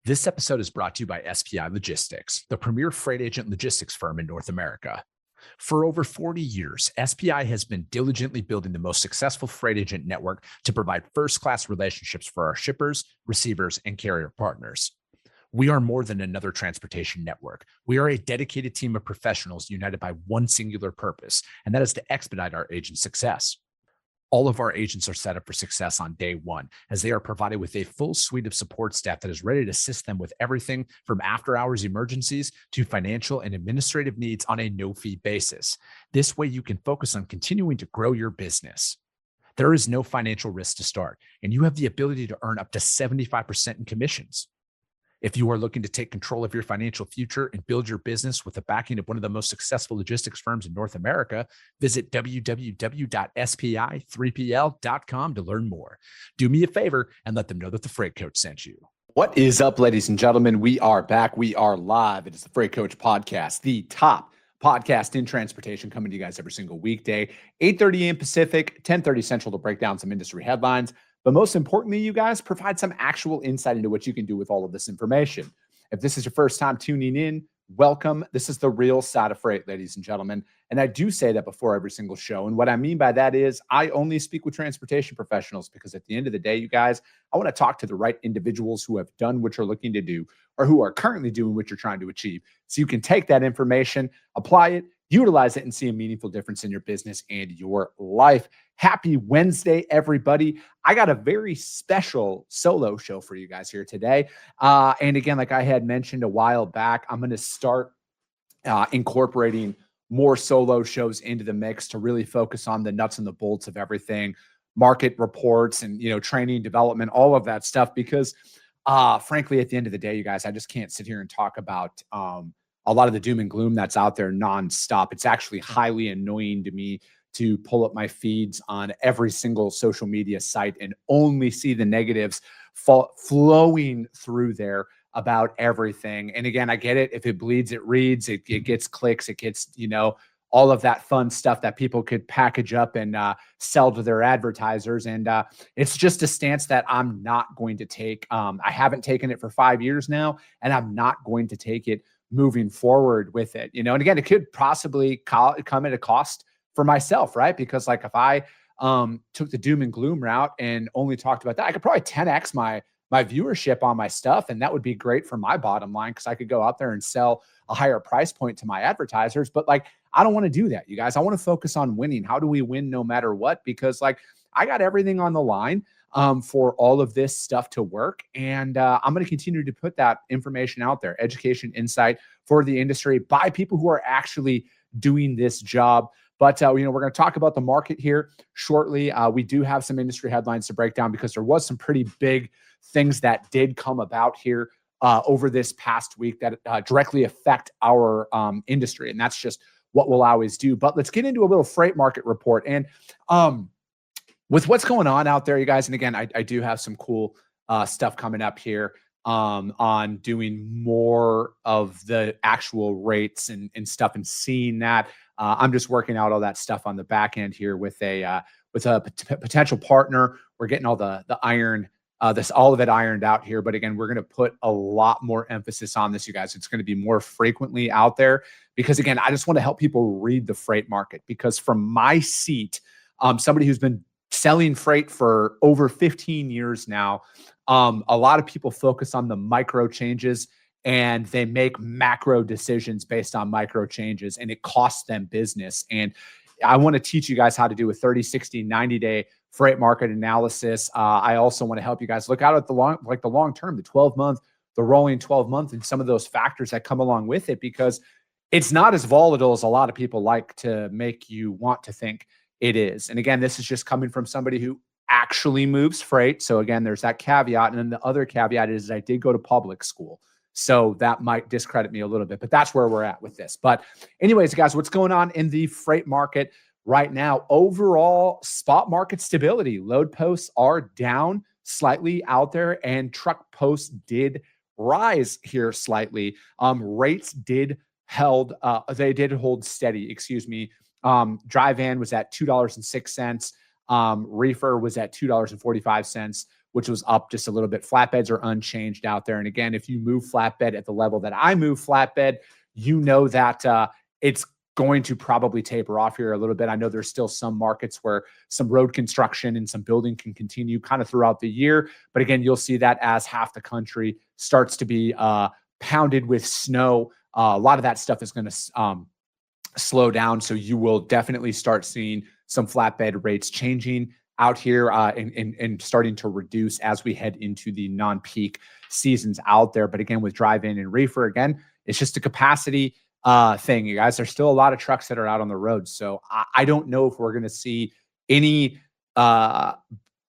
This episode is brought to you by SPI Logistics, the premier freight agent logistics firm in North America. For over 40 years, SPI has been diligently building the most successful freight agent network to provide first-class relationships for our shippers, receivers, and carrier partners. We are more than another transportation network. We are a dedicated team of professionals united by one singular purpose, and that is to expedite our agents' success. All of our agents are set up for success on day one, as they are provided with a full suite of support staff that is ready to assist them with everything from after-hours emergencies to financial and administrative needs on a no-fee basis. This way, you can focus on continuing to grow your business. There is no financial risk to start, and you have the ability to earn up to 75% in commissions. If you are looking to take control of your financial future and build your business with the backing of one of the most successful logistics firms in North America, visit www.spi3pl.com to learn more. Do me a favor and let them know that the Freight Coach sent you. What is up, ladies and gentlemen? We are back. We are live. It is the Freight Coach Podcast, the top podcast in transportation, coming to you guys every single weekday, 8:30 a.m. Pacific, 10:30 Central, to break down some industry headlines. But most importantly, you guys provide some actual insight into what you can do with all of this information. If this is your first time tuning in, welcome. This is the real side of freight, ladies and gentlemen. And I do say that before every single show. And what I mean by that is I only speak with transportation professionals, because at the end of the day, you guys, I want to talk to the right individuals who have done what you're looking to do or who are currently doing what you're trying to achieve. So you can take that information, apply it, utilize it, and see a meaningful difference in your business and your life. Happy Wednesday, everybody. I got a very special solo show for you guys here today. And again, like I had mentioned a while back, I'm going to start incorporating more solo shows into the mix to really focus on the nuts and the bolts of everything, market reports and, training, development, all of that stuff. Because frankly, at the end of the day, you guys, I just can't sit here and talk about a lot of the doom and gloom that's out there nonstop. It's actually highly annoying to me to pull up my feeds on every single social media site and only see the negatives flowing through there about everything. And again, I get it. If it bleeds, it reads, it gets clicks, it gets, all of that fun stuff that people could package up and sell to their advertisers. And it's just a stance that I'm not going to take. I haven't taken it for 5 years now, and I'm not going to take it moving forward with it. And again, it could possibly come at a cost for myself, right? Because like if I took the doom and gloom route and only talked about that, I could probably 10x my viewership on my stuff. And that would be great for my bottom line, because I could go out there and sell a higher price point to my advertisers. But like, I don't want to do that, you guys. I want to focus on winning. How do we win no matter what? Because like, I got everything on the line for all of this stuff to work. And I'm going to continue to put that information out there, education, insight for the industry by people who are actually doing this job. But, we're going to talk about the market here shortly. We do have some industry headlines to break down, because there was some pretty big things that did come about here over this past week that directly affect our industry. And that's just what we'll always do. But let's get into a little freight market report. And with what's going on out there, you guys, and again, I do have some cool stuff coming up here on doing more of the actual rates and stuff and seeing that. I'm just working out all that stuff on the back end here with a potential partner. We're getting all the iron, all of it ironed out here. But again, we're going to put a lot more emphasis on this, you guys. It's going to be more frequently out there, because again, I just want to help people read the freight market. Because from my seat, somebody who's been selling freight for over 15 years now, a lot of people focus on the micro changes and they make macro decisions based on micro changes, and it costs them business. And I want to teach you guys how to do a 30, 60, 90-day freight market analysis. I also want to help you guys look out at the long term, the 12-month, the rolling 12-month, and some of those factors that come along with it, because it's not as volatile as a lot of people like to make you want to think it is. And again, this is just coming from somebody who actually moves freight. So again, there's that caveat. And then the other caveat is I did go to public school. So that might discredit me a little bit, but that's where we're at with this. But anyways, guys, what's going on in the freight market right now? Overall spot market stability. Load posts are down slightly out there, and truck posts did rise here slightly. Rates did hold steady, excuse me. Dry van was at $2.06. Reefer was at $2.45, which was up just a little bit. Flatbeds are unchanged out there. And again, if you move flatbed at the level that I move flatbed, you know that it's going to probably taper off here a little bit. I know there's still some markets where some road construction and some building can continue kind of throughout the year. But again, you'll see that as half the country starts to be pounded with snow, a lot of that stuff is going to slow down. So you will definitely start seeing some flatbed rates changing out here and starting to reduce as we head into the non-peak seasons out there. But again, with drive-in and reefer, again, it's just a capacity thing, you guys. There's still a lot of trucks that are out on the road. So I don't know if we're going to see any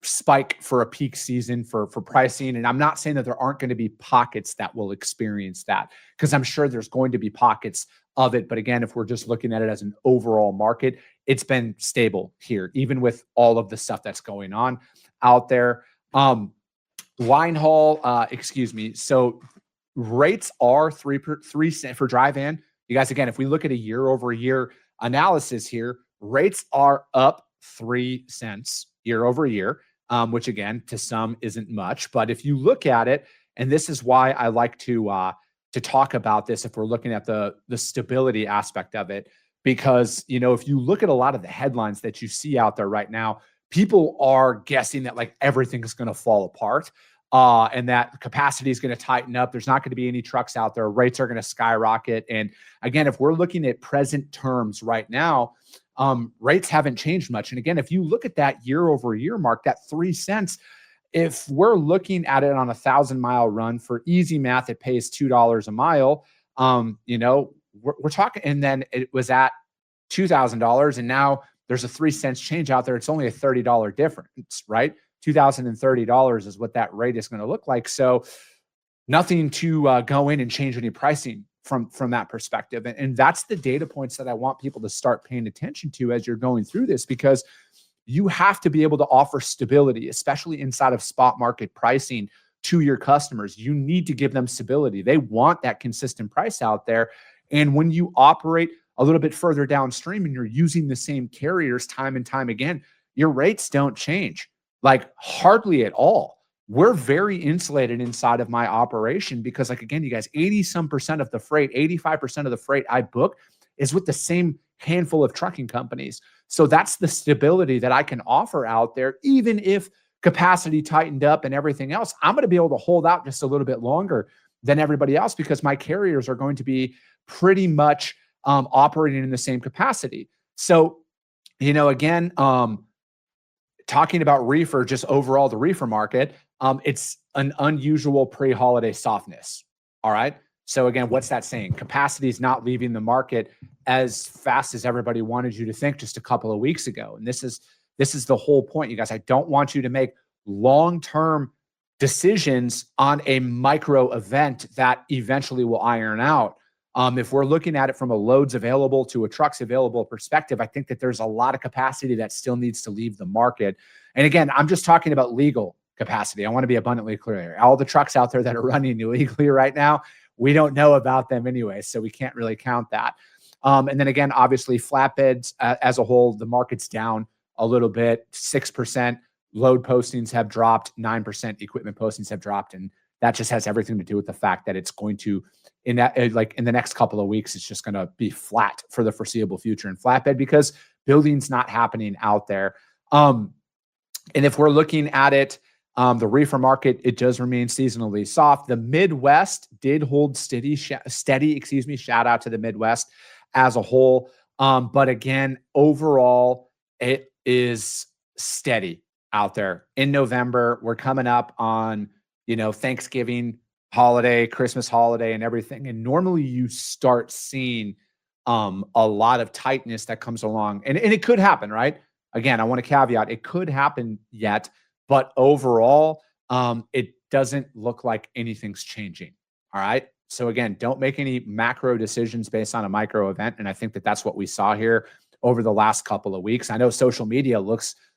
spike for a peak season for pricing. And I'm not saying that there aren't going to be pockets that will experience that, because I'm sure there's going to be pockets of it. But again, if we're just looking at it as an overall market, it's been stable here, even with all of the stuff that's going on out there. Line haul, excuse me. So rates are 3 cents for drive-in. You guys, again, if we look at a year-over-year analysis here, rates are up 3 cents year over year, which again, to some isn't much. But if you look at it, and this is why I like to talk about this, if we're looking at the stability aspect of it, because, you know, if you look at a lot of the headlines that you see out there right now, people are guessing that like everything is going to fall apart. And that capacity is going to tighten up. There's not going to be any trucks out there. Rates are going to skyrocket. And again, if we're looking at present terms right now, rates haven't changed much. And again, if you look at that year over year mark, that 3 cents, if we're looking at it on a 1,000-mile run, for easy math, it pays $2 a mile. You know, we're talking, and then it was at $2,000, and now there's a 3 cents change out there. It's only a $30 difference, right? $2,030 is what that rate is going to look like. So nothing to go in and change any pricing from that perspective. And that's the data points that I want people to start paying attention to as you're going through this, because you have to be able to offer stability, especially inside of spot market pricing, to your customers. You need to give them stability. They want that consistent price out there. And when you operate a little bit further downstream and you're using the same carriers time and time again, your rates don't change, like hardly at all. We're very insulated inside of my operation because, like, again, you guys, 80% of the freight, 85% of the freight I book is with the same handful of trucking companies. So that's the stability that I can offer out there. Even if capacity tightened up and everything else, I'm going to be able to hold out just a little bit longer than everybody else because my carriers are going to be pretty much operating in the same capacity. So, you know, again, talking about reefer, just overall the reefer market, it's an unusual pre-holiday softness. All right. So again, what's that saying? Capacity is not leaving the market as fast as everybody wanted you to think just a couple of weeks ago. And this is the whole point, you guys. I don't want you to make long-term decisions on a micro event that eventually will iron out. If we're looking at it from a loads available to a trucks available perspective, I think that there's a lot of capacity that still needs to leave the market. And again, I'm just talking about legal capacity. I want to be abundantly clear here. All the trucks out there that are running illegally right now, we don't know about them anyway, so we can't really count that. And then again, obviously flatbeds as a whole, the market's down a little bit, 6%. Load postings have dropped, 9% equipment postings have dropped. And that just has everything to do with the fact that it's going to, in the next couple of weeks, it's just going to be flat for the foreseeable future in flatbed because building's not happening out there. And if we're looking at it, the reefer market, it does remain seasonally soft. The Midwest did hold steady. Shout out to the Midwest as a whole. But again, overall, it is steady out there. In November, we're coming up on, you know, Thanksgiving holiday, Christmas holiday, and everything. And normally you start seeing a lot of tightness that comes along. And it could happen, right? Again, I want to caveat, it could happen yet. But overall, it doesn't look like anything's changing. All right. So again, don't make any macro decisions based on a micro event. And I think that that's what we saw here over the last couple of weeks. I know social media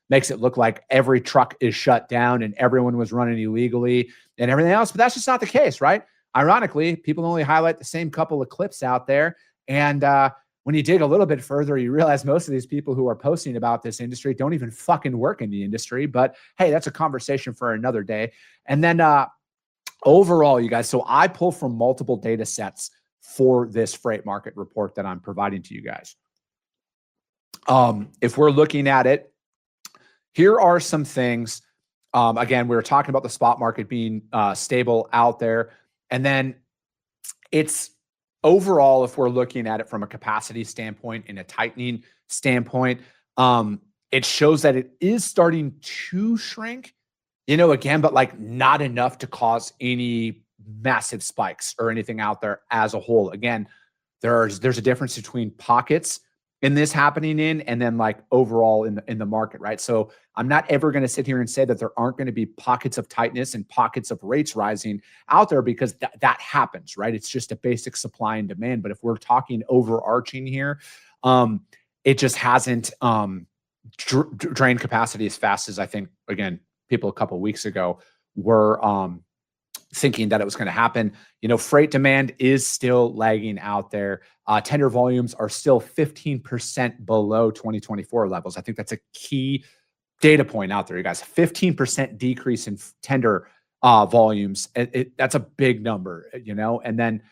makes it look like every truck is shut down and everyone was running illegally and everything else, but that's just not the case, right? Ironically, people only highlight the same couple of clips out there. And when you dig a little bit further, you realize most of these people who are posting about this industry don't even fucking work in the industry. But hey, that's a conversation for another day. And then overall, you guys, so I pull from multiple data sets for this freight market report that I'm providing to you guys. If we're looking at it, here are some things. Again, we were talking about the spot market being stable out there. And then it's overall, if we're looking at it from a capacity standpoint and a tightening standpoint, it shows that it is starting to shrink, again, but like not enough to cause any massive spikes or anything out there as a whole. Again, there's a difference between pockets in this happening and then like overall in the market, right? So I'm not ever going to sit here and say that there aren't going to be pockets of tightness and pockets of rates rising out there, because that happens, right? It's just a basic supply and demand. But if we're talking overarching here, it just hasn't drained capacity as fast as I think, again, people a couple of weeks ago were thinking that it was going to happen. Freight demand is still lagging out there. Tender volumes are still 15% below 2024 levels. I think that's a key data point out there, you guys. 15% decrease in tender volumes. That's a big number, and then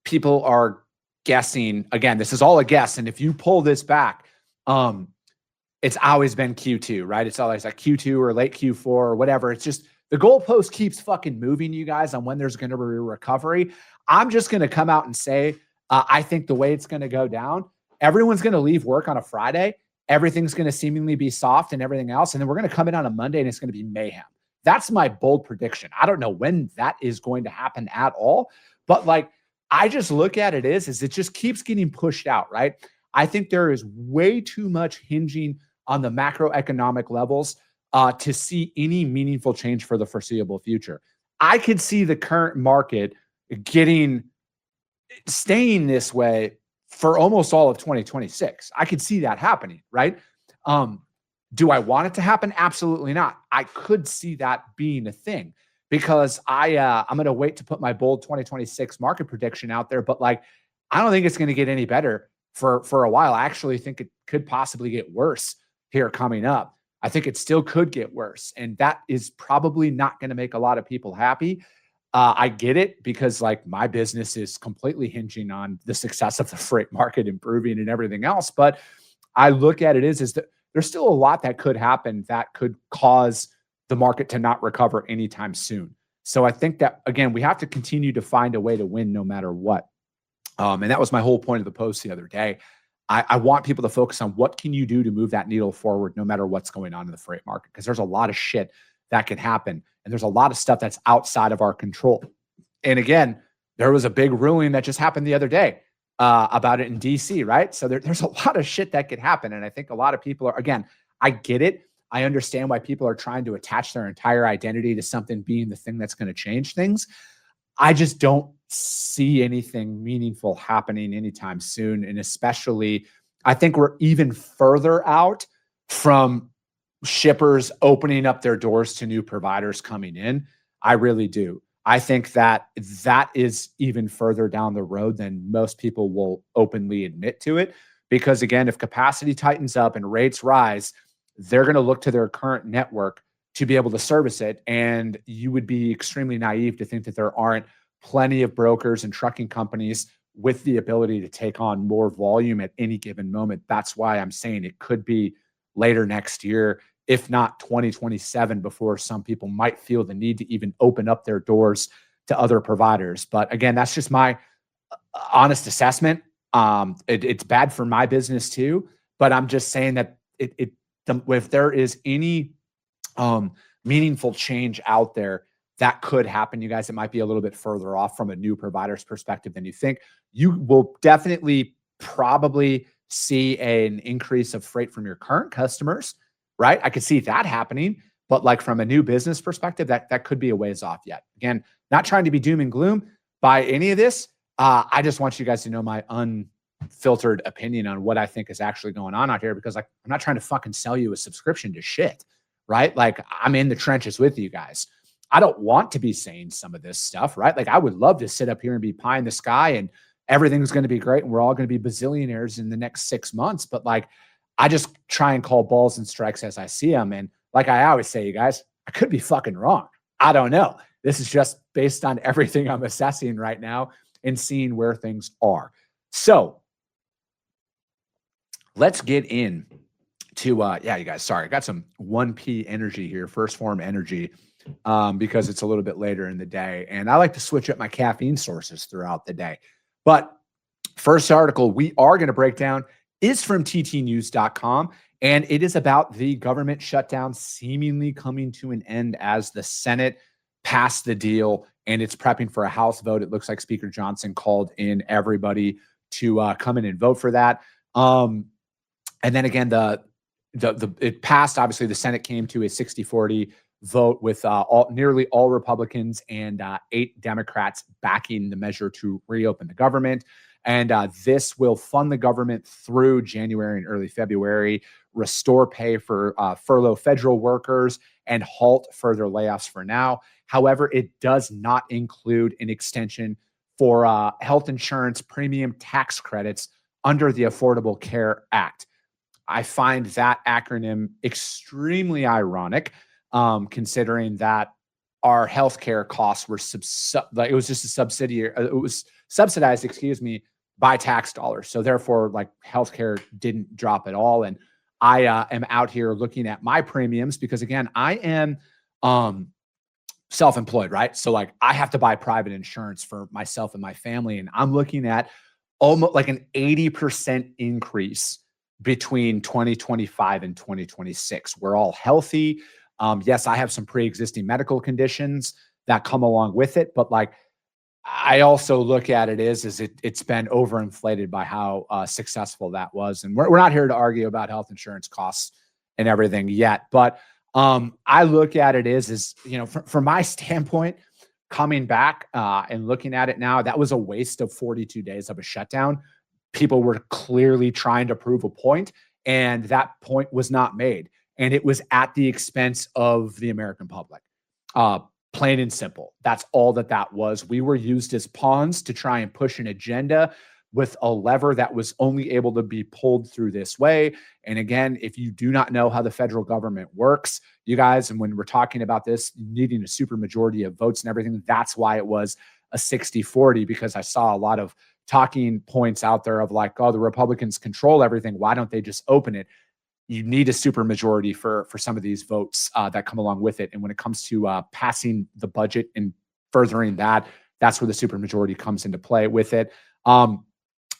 people are guessing. Again, this is all a guess. And if you pull this back, it's always been Q2, right? It's always like Q2 or late Q4 or whatever. It's just the goalpost keeps fucking moving, you guys, on when there's going to be a recovery. I'm just going to come out and say, I think the way it's going to go down, everyone's going to leave work on a Friday. Everything's going to seemingly be soft and everything else. And then we're going to come in on a Monday and it's going to be mayhem. That's my bold prediction. I don't know when that is going to happen at all, but like, I just look at it is it just keeps getting pushed out, right? I think there is way too much hinging on the macroeconomic levels to see any meaningful change for the foreseeable future. I could see the current market staying this way for almost all of 2026. I could see that happening, right? Do I want it to happen? Absolutely not. I could see that being a thing, because I'm going to wait to put my bold 2026 market prediction out there. But like, I don't think it's going to get any better for a while. I actually think it could possibly get worse here coming up. I think it still could get worse. And that is probably not going to make a lot of people happy. I get it, because like my business is completely hinging on the success of the freight market improving and everything else. But I look at it is that there's still a lot that could happen that could cause the market to not recover anytime soon. So I think that, again, we have to continue to find a way to win no matter what. And that was my whole point of the post the other day. I want people to focus on what can you do to move that needle forward no matter what's going on in the freight market, because there's a lot of shit that can happen. And there's a lot of stuff that's outside of our control. And again, there was a big ruling that just happened the other day about it in DC, right? So there's a lot of shit that could happen. And I think a lot of people are, again, I get it. I understand why people are trying to attach their entire identity to something being the thing that's going to change things. I just don't see anything meaningful happening anytime soon. And especially, I think we're even further out from shippers opening up their doors to new providers coming in. I really do. I think that is even further down the road than most people will openly admit to it. Because again, if capacity tightens up and rates rise, they're going to look to their current network to be able to service it. And you would be extremely naive to think that there aren't plenty of brokers and trucking companies with the ability to take on more volume at any given moment. That's why I'm saying it could be later next year, if not 2027, before some people might feel the need to even open up their doors to other providers. But again, that's just my honest assessment. It's bad for my business too, but I'm just saying that if there is any meaningful change out there that could happen, you guys, it might be a little bit further off from a new provider's perspective than you think. You will definitely probably see an increase of freight from your current customers, right? I could see that happening, but like from a new business perspective, that could be a ways off yet. Again, not trying to be doom and gloom by any of this. I just want you guys to know my unfiltered opinion on what I think is actually going on out here, because like, I'm not trying to fucking sell you a subscription to shit, right? Like, I'm in the trenches with you guys. I don't want to be saying some of this stuff, right? Like, I would love to sit up here and be pie in the sky and everything's going to be great and we're all going to be bazillionaires in the next 6 months. But like, I just try and call balls and strikes as I see them. And like I always say, you guys, I could be fucking wrong. I don't know. This is just based on everything I'm assessing right now and seeing where things are. So let's get in to, yeah, you guys, sorry, I got some 1P energy here, first form energy, because it's a little bit later in the day. And I like to switch up my caffeine sources throughout the day. But first article we are going to break down is from ttnews.com. And it is about the government shutdown seemingly coming to an end as the Senate passed the deal and it's prepping for a House vote. It looks like Speaker Johnson called in everybody to come in and vote for that. And then again, it passed. Obviously, the Senate came to a 60-40 vote with nearly all Republicans and 8 Democrats backing the measure to reopen the government. And this will fund the government through January and early February, restore pay for furlough federal workers, and halt further layoffs for now. However, it does not include an extension for health insurance premium tax credits under the Affordable Care Act. I find that acronym extremely ironic, considering that our healthcare costs were it was just a subsidiary. It was subsidized, excuse me, by tax dollars. So therefore, like, healthcare didn't drop at all. And I am out here looking at my premiums because, again, I am self-employed, right? So like, I have to buy private insurance for myself and my family, and I'm looking at almost like an 80% increase between 2025 and 2026. We're all healthy. Yes, I have some pre-existing medical conditions that come along with it, but like, I also look at it as it's been overinflated by how successful that was. And we're not here to argue about health insurance costs and everything yet, but I look at it as you know, from my standpoint, coming back and looking at it now, that was a waste of 42 days of a shutdown. People were clearly trying to prove a point, and that point was not made. And it was at the expense of the American public. Plain and simple. That's all that was. We were used as pawns to try and push an agenda with a lever that was only able to be pulled through this way. And again, if you do not know how the federal government works, you guys, and when we're talking about this, needing a supermajority of votes and everything, that's why it was a 60-40, because I saw a lot of talking points out there of like, oh, the Republicans control everything. Why don't they just open it? You need a supermajority for some of these votes that come along with it. And when it comes to passing the budget and furthering that, that's where the supermajority comes into play with it.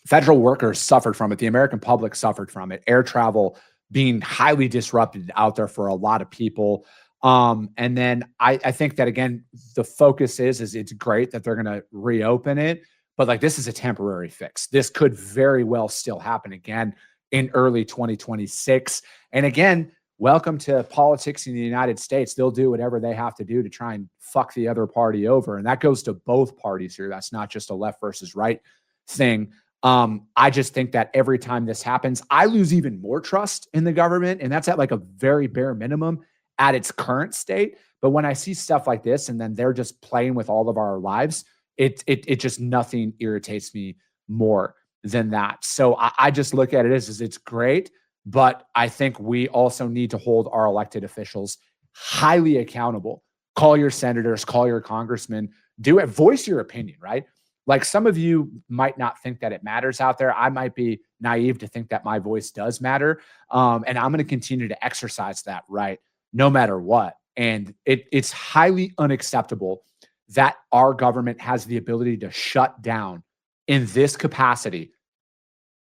Federal workers suffered from it. The American public suffered from it. Air travel being highly disrupted out there for a lot of people. And then I think that, again, the focus is it's great that they're going to reopen it, but like, this is a temporary fix. This could very well still happen again in early 2026. And again, welcome to politics in the United States. They'll do whatever they have to do to try and fuck the other party over. And that goes to both parties here. That's not just a left versus right thing. I just think that every time this happens, I lose even more trust in the government. And that's at like a very bare minimum at its current state. But when I see stuff like this, and then they're just playing with all of our lives, it just, nothing irritates me more than that. So I just look at it as it's great, but I think we also need to hold our elected officials highly accountable. Call your senators, call your congressmen, do it, voice your opinion, right? Like, some of you might not think that it matters out there. I might be naive to think that my voice does matter. And I'm going to continue to exercise that right, no matter what. And it's highly unacceptable that our government has the ability to shut down in this capacity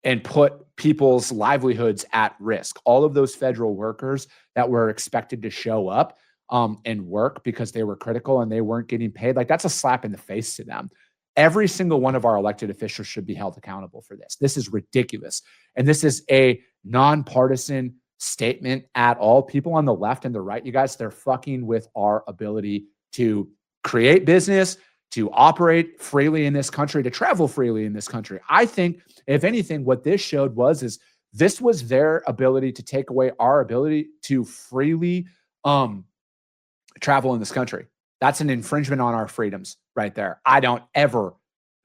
and put people's livelihoods at risk. All of those federal workers that were expected to show up and work because they were critical and they weren't getting paid, like, that's a slap in the face to them. Every single one of our elected officials should be held accountable for this. This is ridiculous. And this is a nonpartisan statement at all. People on the left and the right, you guys, they're fucking with our ability to create business, to operate freely in this country, to travel freely in this country. I think, if anything, what this showed is this was their ability to take away our ability to freely travel in this country. That's an infringement on our freedoms right there. I don't ever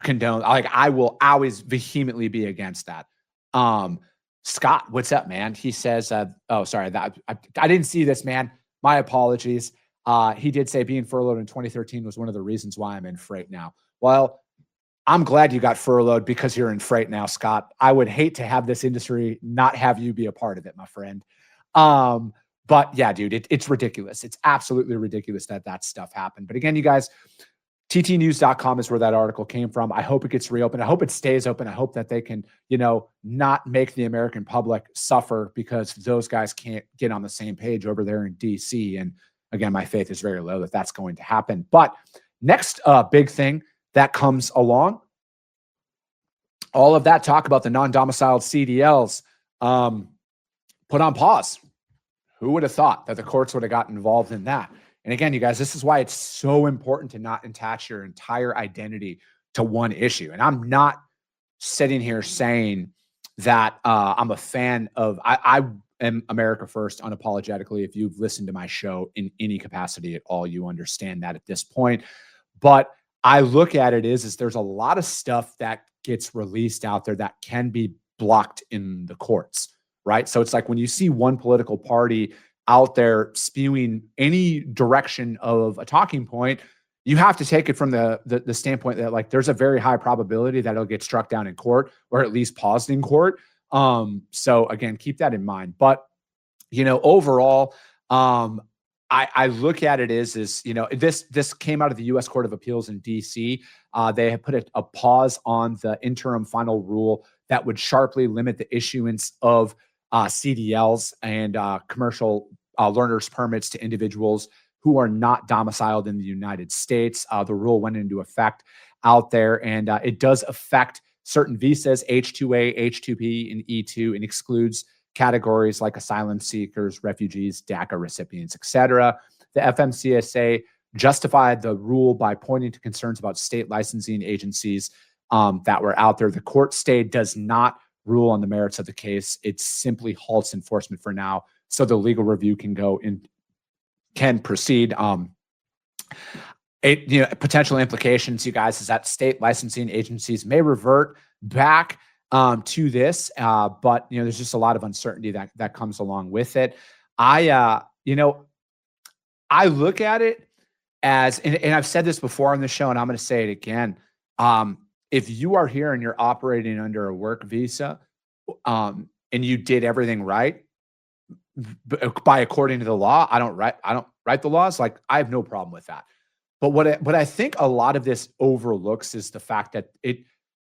condone. Like, I will always vehemently be against that. Scott, what's up, man? He says, oh, sorry, that I didn't see this, man. My apologies. He did say being furloughed in 2013 was one of the reasons why I'm in freight now. Well, I'm glad you got furloughed because you're in freight now, Scott. I would hate to have this industry not have you be a part of it, my friend. But yeah, dude, it's ridiculous. It's absolutely ridiculous that that stuff happened. But again, you guys, ttnews.com is where that article came from. I hope it gets reopened. I hope it stays open. I hope that they can, not make the American public suffer because those guys can't get on the same page over there in DC. And again, my faith is very low that that's going to happen. But next big thing that comes along, all of that talk about the non-domiciled CDLs put on pause. Who would have thought that the courts would have gotten involved in that? And again, you guys, this is why it's so important to not attach your entire identity to one issue. And I'm not sitting here saying that I'm a fan of, I am America First unapologetically. If you've listened to my show in any capacity at all, you understand that at this point. But I look at it is there's a lot of stuff that gets released out there that can be blocked in the courts, right? So it's like when you see one political party out there spewing any direction of a talking point, you have to take it from the standpoint that like there's a very high probability that it'll get struck down in court or at least paused in court. So again, keep that in mind. But overall, I look at it is this came out of the U.S. Court of Appeals in D.C. They have put a pause on the interim final rule that would sharply limit the issuance of CDLs and commercial learners permits to individuals who are not domiciled in the United States. The rule went into effect out there, and it does affect certain visas, H-2A, H-2B, and E-2, and excludes categories like asylum seekers, refugees, DACA recipients, etc. The FMCSA justified the rule by pointing to concerns about state licensing agencies that were out there. The court stay does not rule on the merits of the case. It simply halts enforcement for now, so the legal review can proceed. Potential implications, you guys, is that state licensing agencies may revert back to this, but there's just a lot of uncertainty that comes along with it. I look at it as, and I've said this before on the show, and I'm going to say it again. If you are here and you're operating under a work visa, and you did everything right by according to the law, I don't write the laws. Like, I have no problem with that. But what I think a lot of this overlooks is the fact that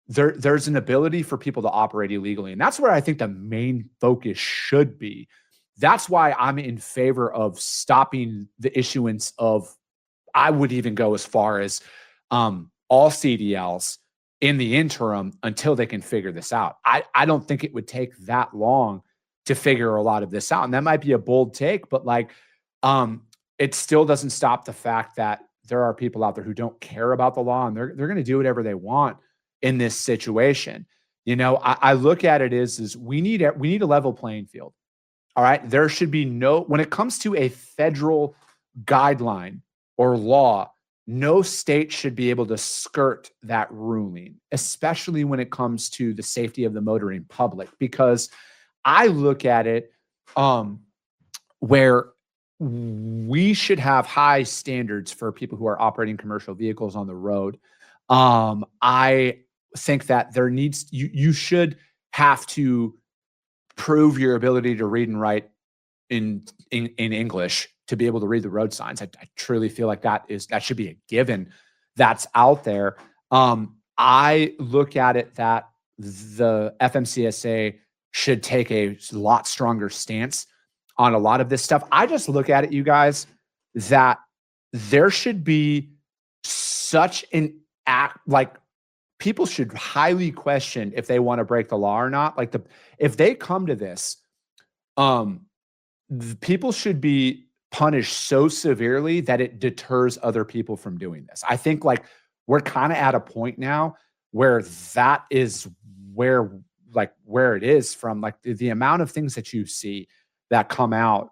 there's an ability for people to operate illegally, and that's where I think the main focus should be. That's why I'm in favor of stopping the issuance of, I would even go as far as all CDLs in the interim until they can figure this out. I don't think it would take that long to figure a lot of this out. And that might be a bold take, but it still doesn't stop the fact that there are people out there who don't care about the law, and they're going to do whatever they want in this situation. I look at it is we need a level playing field. All right. There should be when it comes to a federal guideline or law, no state should be able to skirt that ruling, especially when it comes to the safety of the motoring public, because I look at it where we should have high standards for people who are operating commercial vehicles on the road. I think that you should have to prove your ability to read and write in English to be able to read the road signs. I truly feel like that should be a given that's out there. I look at it that the FMCSA should take a lot stronger stance on a lot of this stuff. I just look at it, you guys, that there should be such an act, like, people should highly question if they want to break the law or not. Like, if they come to this, people should be punished so severely that it deters other people from doing this. I think we're kind of at a point now where that is where it is from, the amount of things that you see that come out.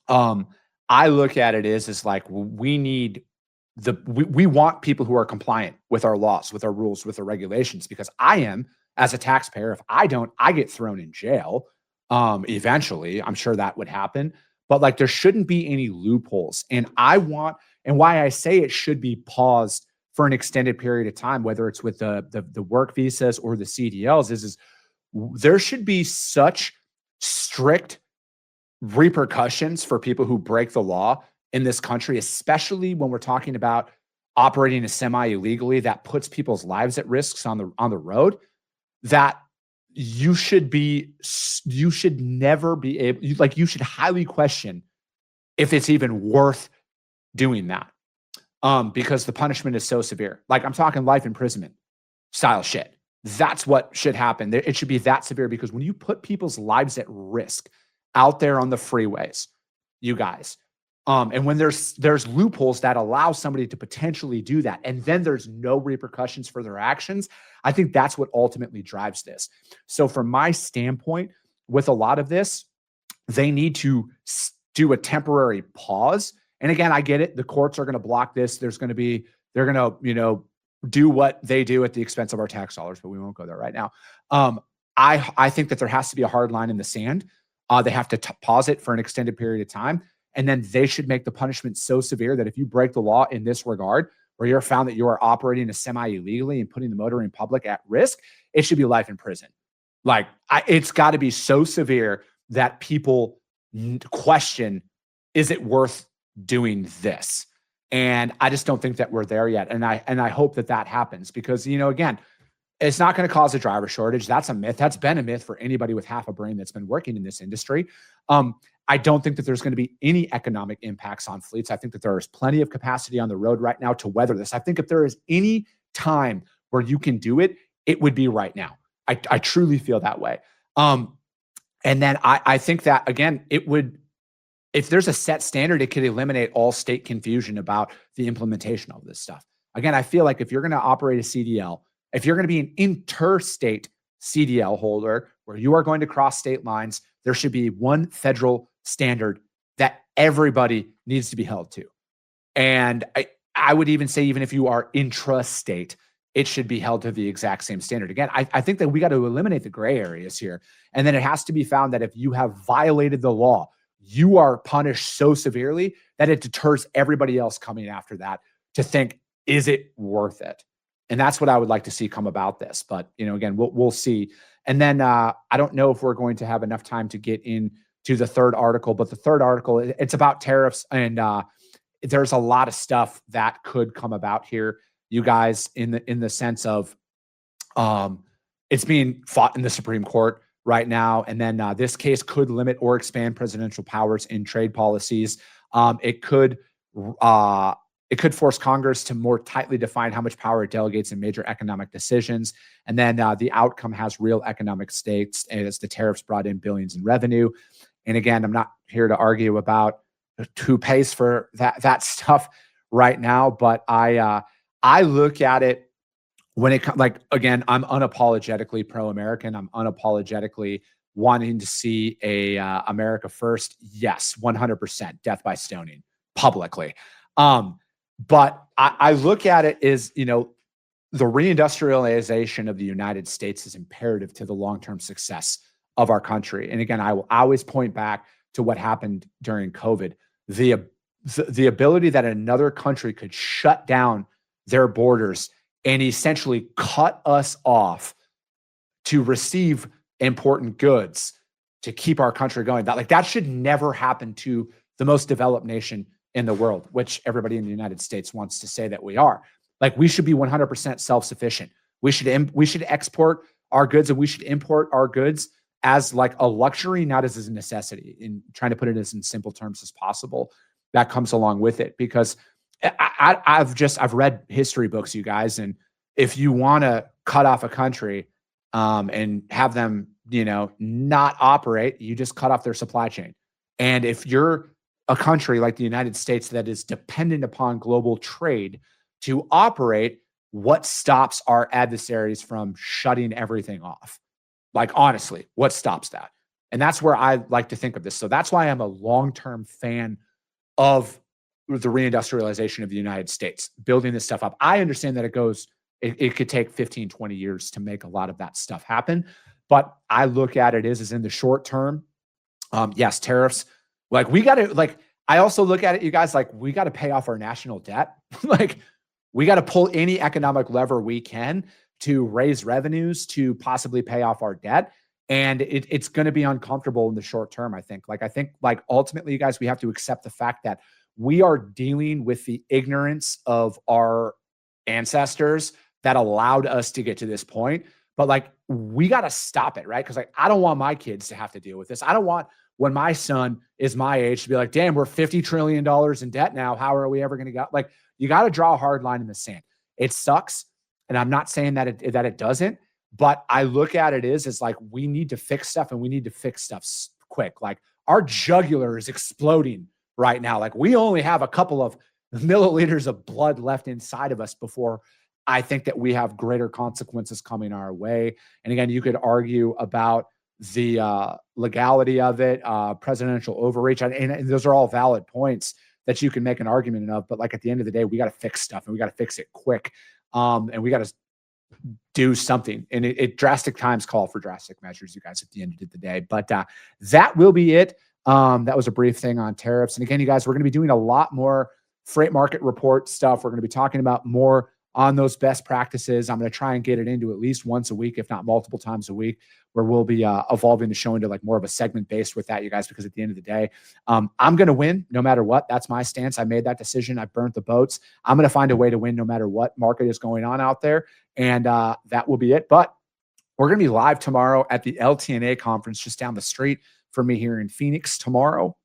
I look at it is we need we want people who are compliant with our laws, with our rules, with our regulations, because I am, as a taxpayer, if I don't, I get thrown in jail. Eventually, I'm sure that would happen, but like there shouldn't be any loopholes. And why I say it should be paused for an extended period of time, whether it's with the work visas or the CDLs, is there should be such strict repercussions for people who break the law in this country, especially when we're talking about operating a semi illegally that puts people's lives at risks on the road, that you should never be able, you should highly question if it's even worth doing that. Because the punishment is so severe. Like, I'm talking life imprisonment style shit. That's what should happen. It should be that severe, because when you put people's lives at risk out there on the freeways, you guys, and when there's loopholes that allow somebody to potentially do that, and then there's no repercussions for their actions, I think that's what ultimately drives this. So from my standpoint, with a lot of this, they need to do a temporary pause. And again, I get it. The courts are going to block this. They're going to, do what they do at the expense of our tax dollars, but we won't go there right now. I think that there has to be a hard line in the sand. They have to pause it for an extended period of time. And then they should make the punishment so severe that if you break the law in this regard, where you're found that you are operating a semi illegally and putting the motoring public at risk, it should be life in prison. Like, it's got to be so severe that people question, is it worth doing this? And I just don't think that we're there yet. And I hope that happens, because, again, it's not going to cause a driver shortage. That's a myth. That's been a myth for anybody with half a brain that's been working in this industry. I don't think that there's going to be any economic impacts on fleets. I think that there is plenty of capacity on the road right now to weather this. I think if there is any time where you can do it, it would be right now. I truly feel that way. And then I think that, again, it would, if there's a set standard, it could eliminate all state confusion about the implementation of this stuff. Again, I feel like if you're going to operate a CDL, if you're going to be an interstate CDL holder where you are going to cross state lines, there should be one federal standard that everybody needs to be held to. And I would even say, even if you are intrastate, it should be held to the exact same standard. Again, I think that we got to eliminate the gray areas here. And then it has to be found that if you have violated the law, you are punished so severely that it deters everybody else coming after that to think, is it worth it? And that's what I would like to see come about this. But, again, we'll see. And then I don't know if we're going to have enough time to get into the third article, but the third article, it's about tariffs. And there's a lot of stuff that could come about here, you guys, in the sense of it's being fought in the Supreme Court right now. And then this case could limit or expand presidential powers in trade policies. It could force Congress to more tightly define how much power it delegates in major economic decisions. And then the outcome has real economic stakes as the tariffs brought in billions in revenue. And again, I'm not here to argue about who pays for that stuff right now, but I look at it when it comes, like, again, I'm unapologetically pro-American. I'm unapologetically wanting to see a America first. Yes, 100% death by stoning publicly. But I look at it as, the reindustrialization of the United States is imperative to the long-term success of our country. And again, I will always point back to what happened during COVID. The ability that another country could shut down their borders and essentially cut us off to receive important goods to keep our country going. That should never happen to the most developed nation in the world, which everybody in the United States wants to say that we are. Like, we should be 100% self-sufficient. We should export our goods, and we should import our goods as like a luxury, not as a necessity, in trying to put it as in simple terms as possible. That comes along with it, because I've read history books, you guys, and if you want to cut off a country and have them, not operate, you just cut off their supply chain. And if you're a country like the United States that is dependent upon global trade to operate, what stops our adversaries from shutting everything off? Like, honestly, what stops that? And that's where I like to think of this. So that's why I'm a long-term fan of the reindustrialization of the United States, building this stuff up. I understand that it could take 15, 20 years to make a lot of that stuff happen. But I look at it as in the short term. Yes, tariffs. Like we got to, like, I also look at it, you guys, like we got to pay off our national debt. Like we got to pull any economic lever we can to raise revenues to possibly pay off our debt. And it's going to be uncomfortable in the short term, I think. Like ultimately, you guys, we have to accept the fact that we are dealing with the ignorance of our ancestors that allowed us to get to this point. But like, we got to stop it, right? Because like, I don't want my kids to have to deal with this. I don't want when my son is my age to be like, damn, we're $50 trillion in debt now. How are we ever going to go? Like, you got to draw a hard line in the sand. It sucks. And I'm not saying that it doesn't, but I look at it as like, we need to fix stuff and we need to fix stuff quick. Like our jugular is exploding right now. Like we only have a couple of milliliters of blood left inside of us before I think that we have greater consequences coming our way. And again, you could argue about the legality of it, presidential overreach. And those are all valid points that you can make an argument of. But like at the end of the day, we got to fix stuff and we got to fix it quick. And we got to do something. And drastic times call for drastic measures, you guys, at the end of the day. But that will be it. That was a brief thing on tariffs. And again, you guys, we're going to be doing a lot more freight market report stuff. We're going to be talking about more on those best practices. I'm going to try and get it into at least once a week, if not multiple times a week, where we'll be evolving the show into like more of a segment based with that, you guys, because at the end of the day, I'm going to win no matter what. That's my stance. I made that decision. I burnt the boats. I'm going to find a way to win no matter what market is going on out there. And that will be it. But we're going to be live tomorrow at the LTNA conference just down the street from me here in Phoenix tomorrow.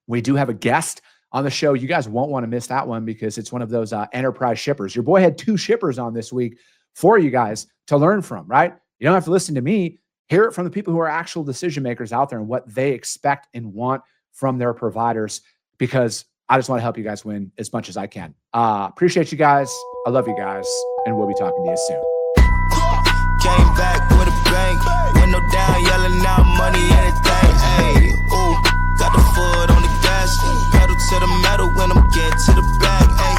We do have a guest on the show. You guys won't want to miss that one because it's one of those enterprise shippers. Your boy had 2 shippers on this week for you guys to learn from, right? You don't have to listen to me. Hear it from the people who are actual decision makers out there and what they expect and want from their providers, because I just want to help you guys win as much as I can. Appreciate you guys. I love you guys. And we'll be talking to you soon. Came back with a bang. Window down, yelling out money, anything. Hey, ooh, got the foot on the gas. Pedal to the metal when I'm getting to the back. Hey.